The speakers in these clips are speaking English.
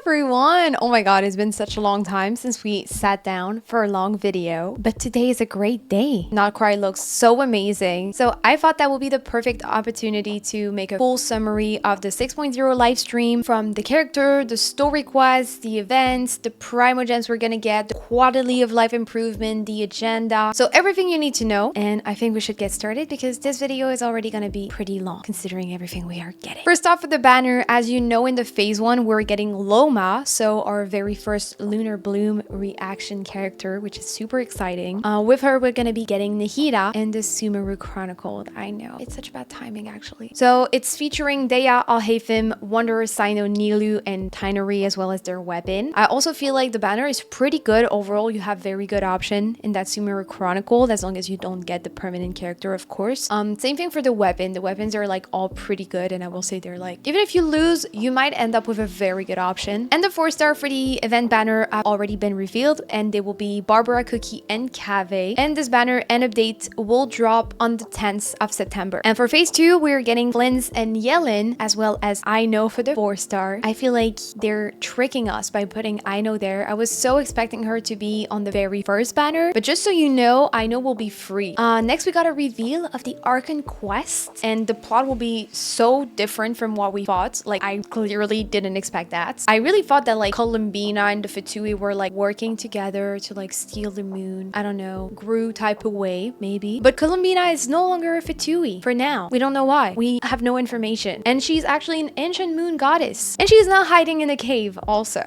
everyone! Oh my god, it's been such a long time since we sat down for a long video, but today is a great day. Krai looks so amazing, so I thought that would be the perfect opportunity to make a full summary of the 6.0 live stream, from the character, the story quests, the events, the Primogems we're gonna get, the quality of life improvement, the agenda, so everything you need to know. And I think we should get started because this video is already gonna be pretty long considering everything we are getting. First off, with the banner, as you know, in the phase 1 we're getting Loma, so our very first Lunar Bloom reaction character, which is super exciting. With her we're gonna be getting Nahida and the Sumeru Chronicled. I know, it's such bad timing actually. So it's featuring Deya, Alhaithim, Wanderer, Sino, Nilu, and Tainari, as well as their weapon. I also feel like the banner is pretty good overall. You have very good option in that Sumeru Chronicled, as long as you don't get the permanent character, of course. Same thing for the weapon. The weapons are like all pretty good, and I will say they're like, even if you lose, you might end up with a very good option. And the 4-star for the event banner have already been revealed, and they will be Barbara, Cookie, and Cave. And this banner and update will drop on the 10th of September. And for phase 2, we're getting Flins and Yellen, as well as I Know for the 4-star. I feel like they're tricking us by putting I Know there. I was so expecting her to be on the very first banner, but just so you know, I Know will be free. Next, we got a reveal of the Archon quest, and the plot will be so different from what we thought. Like, I clearly didn't expect that. I really thought that like Columbina and the Fatui were like working together to like steal the moon. I don't know, Gru type of way maybe. But Columbina is no longer a Fatui for now. We don't know why. We have no information. And she's actually an ancient moon goddess. And she's now hiding in a cave also.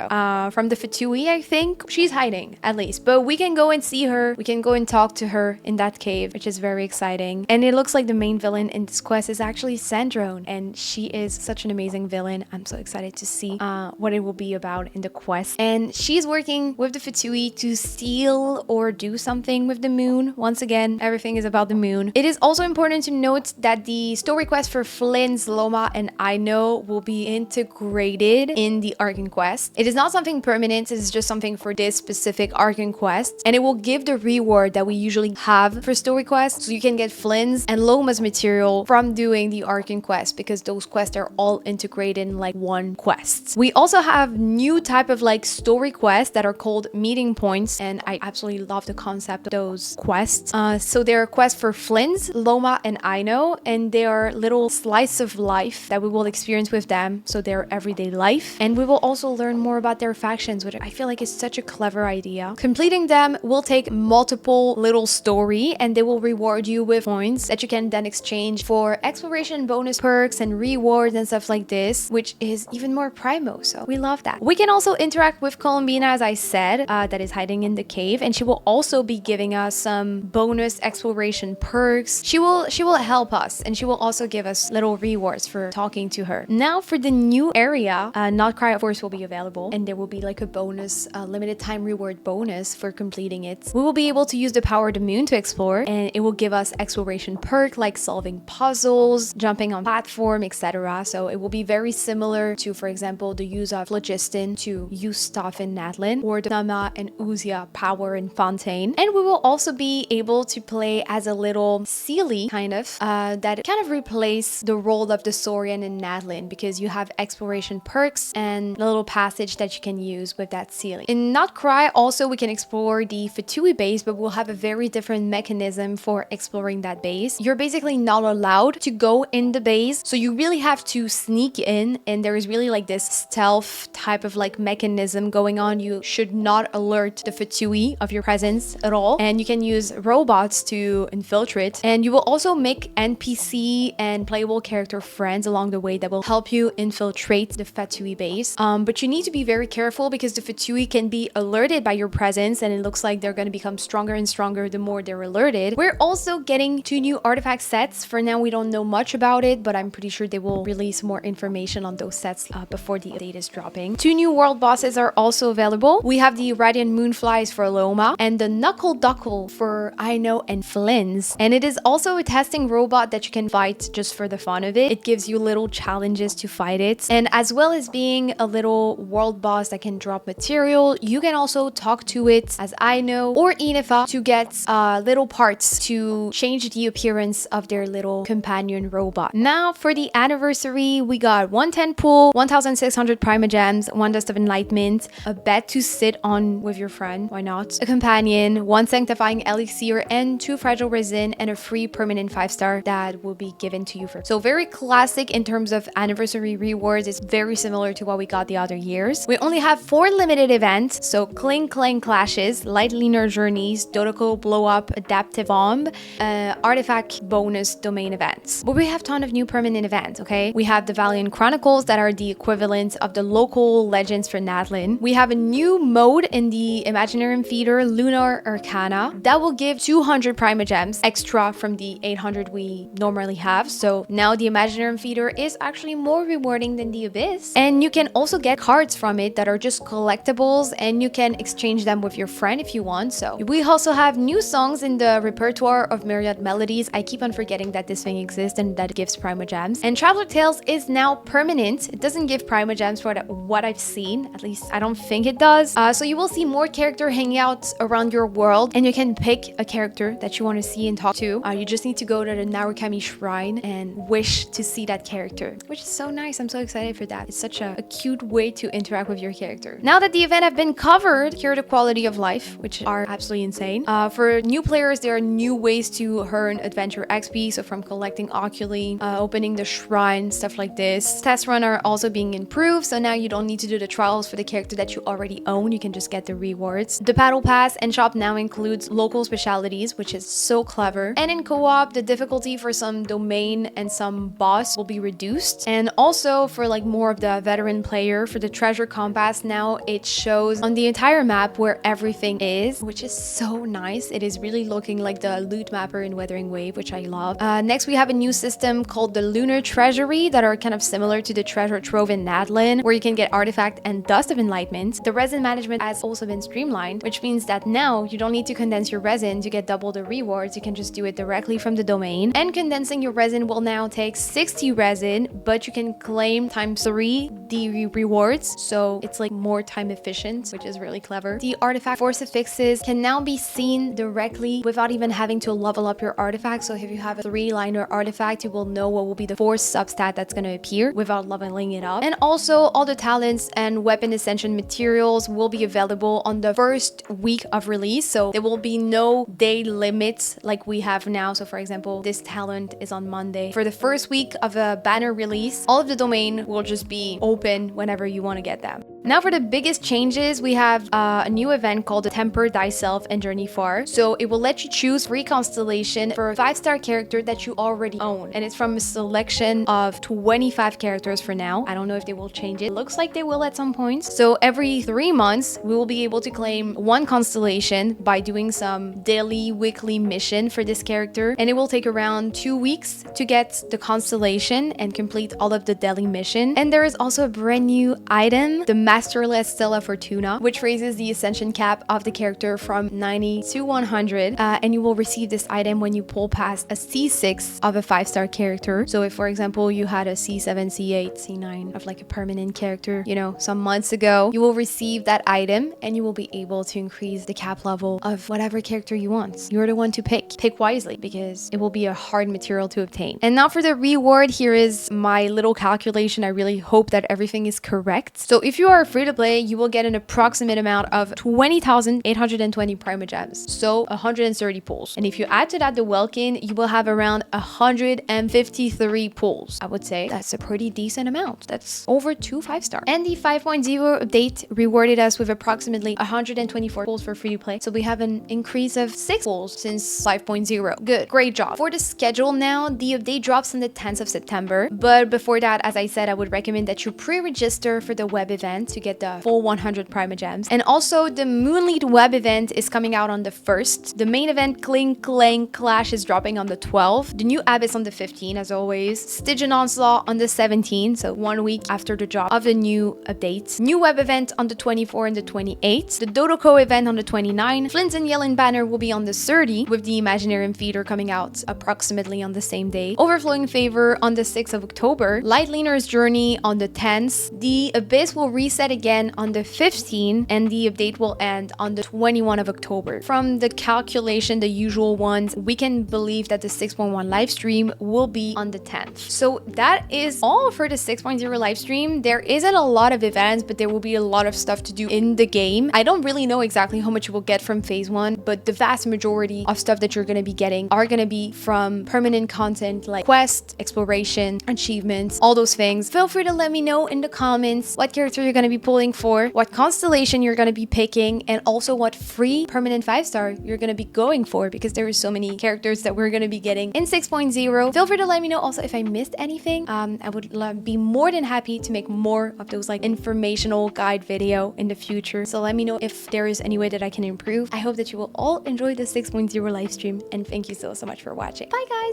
From the Fatui, I think. She's hiding, at least. But we can go and see her. We can go and talk to her in that cave, which is very exciting. And it looks like the main villain in this quest is actually Sandrone. And she is such an amazing villain. I'm so excited to see what it will be about in the quest. And she's working with the Fatui to steal or do something with the moon. Once again, everything is about the moon. It is also important to note that the story quest for Flynn's, Loma, and I Know will be integrated in the Archon quest. It is not something permanent, it is just something for this specific Archon quest, and it will give the reward that we usually have for story quests. So you can get Flynn's and Loma's material from doing the Archon quest, because those quests are all integrated in like one quest. We also have new type of like story quests that are called meeting points, and I absolutely love the concept of those quests. So they're quests for Flynn's, Loma, and I Know, and they are little slice of life that we will experience with them, so their everyday life. And we will also learn more about their factions, which I feel like is such a clever idea. Completing them will take multiple little story, and they will reward you with points that you can then exchange for exploration bonus perks and rewards and stuff like this, which is even more primo, so we love that. We can also interact with Columbina, as I said, that is hiding in the cave, and she will also be giving us some bonus exploration perks. She will help us, and she will also give us little rewards for talking to her. Now for the new area, Krai of course will be available, and there will be like a bonus, limited time reward bonus for completing it. We will be able to use the power of the moon to explore, and it will give us exploration perk like solving puzzles, jumping on platform, etc. So it will be very similar to, for example, the use of Phlogiston to use stuff in Natlin, or the Nama and Uzia power in Fontaine. And we will also be able to play as a little Sealy kind of, that kind of replace the role of the Saurian in Natlin, because you have exploration perks and a little passage that you can use with that Sealy. In Not Krai also we can explore the Fatui base, but we'll have a very different mechanism for exploring that base. You're basically not allowed to go in the base, so you really have to sneak in, and there is really like this stealth type of like mechanism going on. You should not alert the Fatui of your presence at all, and you can use robots to infiltrate, and you will also make NPC and playable character friends along the way that will help you infiltrate the Fatui base. But you need to be very careful, because the Fatui can be alerted by your presence, and it looks like they're going to become stronger and stronger the more they're alerted. We're also getting 2 new artifact sets. For now we don't know much about it, but I'm pretty sure they will release more information on those sets before the update is dropping. 2 new world bosses are also available. We have the Radiant Moonflies for Loma and the Knuckle Duckle for I Know and Flynn's, and it is also a testing robot that you can fight just for the fun of it. It gives you little challenges to fight it, and as well as being a little world boss that can drop material, you can also talk to it as I Know or Inifa to get little parts to change the appearance of their little companion robot. Now for the anniversary, we got 110 pool, 1600 Primogems, Primogems, 1 Dust of Enlightenment, a bed to sit on with your friend, why not? A companion, 1 Sanctifying Elixir, and 2 Fragile Resin, and a free permanent 5-star that will be given to you for. So very classic in terms of anniversary rewards. It's very similar to what we got the other years. We only have 4 limited events, so Cling Clang Clashes, Light Linear Journeys, Dodoko Blow Up, Adaptive Bomb, Artifact Bonus Domain events. But we have a ton of new permanent events, okay? We have the Valiant Chronicles that are the equivalent of the local legends for Nadlin. We have a new mode in the Imaginarium Feeder, Lunar Arcana, that will give 200 Primogems extra from the 800 we normally have. So now the Imaginarium Feeder is actually more rewarding than the Abyss. And you can also get cards from it that are just collectibles, and you can exchange them with your friend if you want. So we also have new songs in the repertoire of Myriad Melodies. I keep on forgetting that this thing exists and that it gives Primogems. And Traveler Tales is now permanent. It doesn't give Primogems for what I've seen. At least I don't think it does. So you will see more character hanging out around your world, and you can pick a character that you want to see and talk to. You just need to go to the Narukami Shrine and wish to see that character, which is so nice. I'm so excited for that. It's such a cute way to interact with your character. Now that the event have been covered, here are the quality of life, which are absolutely insane. For new players, there are new ways to earn adventure XP, so from collecting oculi, opening the shrine, stuff like this. Test run are also being improved, so now you don't need to do the trials for the character that you already own. You can just get the rewards. The battle pass and shop now includes local specialities, which is so clever. And in co-op, the difficulty for some domain and some boss will be reduced. And also for like more of the veteran player, for the treasure compass, now it shows on the entire map where everything is, which is so nice. It is really looking like the loot mapper in Weathering Wave, which I love. Next, we have a new system called the Lunar Treasury that are kind of similar to the Treasure Trove in Nadlin, where you can get Artifact and Dust of Enlightenment. The resin management has also been streamlined, which means that now you don't need to condense your resin to get double the rewards. You can just do it directly from the domain. And condensing your resin will now take 60 resin, but you can claim ×3 the rewards, so it's like more time efficient, which is really clever. The artifact force affixes can now be seen directly without even having to level up your artifact. So if you have a 3-liner artifact, you will know what will be the force substat that's going to appear without leveling it up. And also all the talents and weapon ascension materials will be available on the first week of release, so there will be no day limits like we have now. So for example, this talent is on Monday. For the first week of a banner release, all of the domain will just be open whenever you want to get them. Now for the biggest changes, we have a new event called the Temper Thyself and Journey Far. So it will let you choose free constellation for a 5-star character that you already own. And it's from a selection of 25 characters for now. I don't know if they will change it. It looks like they will at some point. So every 3 months, we will be able to claim 1 constellation by doing some daily, weekly mission for this character. And it will take around 2 weeks to get the constellation and complete all of the daily mission. And there is also a brand new item, the Masterless Stella Fortuna, which raises the ascension cap of the character from 90 to 100. And you will receive this item when you pull past a C6 of a 5-star character. So if, for example, you had a C7, C8, C9 of like a permanent character, you know, some months ago, you will receive that item and you will be able to increase the cap level of whatever character you want. You're the one to pick. Pick wisely because it will be a hard material to obtain. And now for the reward, here is my little calculation. I really hope that everything is correct. So if you are free to play, you will get an approximate amount of 20,820 Primogems, so 130 pulls. And if you add to that the Welkin, you will have around 153 pulls. I would say that's a pretty decent amount. That's over 2 5-star. And the 5.0 update rewarded us with approximately 124 pulls for free to play. So we have an increase of 6 pulls since 5.0. Good, great job. For the schedule now, the update drops on the 10th of September. But before that, as I said, I would recommend that you pre-register for the web event to get the full 100 Primogems. And also the Moonlight web event is coming out on the 1st. The main event Cling Clang Clash is dropping on the 12th. The new Abyss on the 15th, as always. Stygian Onslaught on the 17th, so 1 week after the drop of the new update. New web event on the 24th and the 28th. The Dodoko event on the 29th. Flint and Yellen banner will be on the 30th, with the Imaginarium Feeder coming out approximately on the same day. Overflowing Favor on the 6th of October. Light Leaner's Journey on the 10th. The Abyss will reset again on the 15th, and the update will end on the 21st of October. From the calculation, the usual ones, we can believe that the 6.1 live stream will be on the 10th. So that is all for the 6.0 live stream. There isn't a lot of events, but there will be a lot of stuff to do in the game. I don't really know exactly how much you will get from phase 1, but the vast majority of stuff that you're going to be getting are going to be from permanent content like quests, exploration, achievements, all those things. Feel free to let me know in the comments what character you're going to be pulling for, what constellation you're going to be picking, and also what free permanent 5-star you're going to be going for, because there are so many characters that we're going to be getting in 6.0. Feel free to let me know also if I missed anything. I would be more than happy to make more of those like informational guide video in the future. So let me know if there is any way that I can improve. I hope that you will all enjoy the 6.0 live stream, and thank you so much for watching. Bye guys!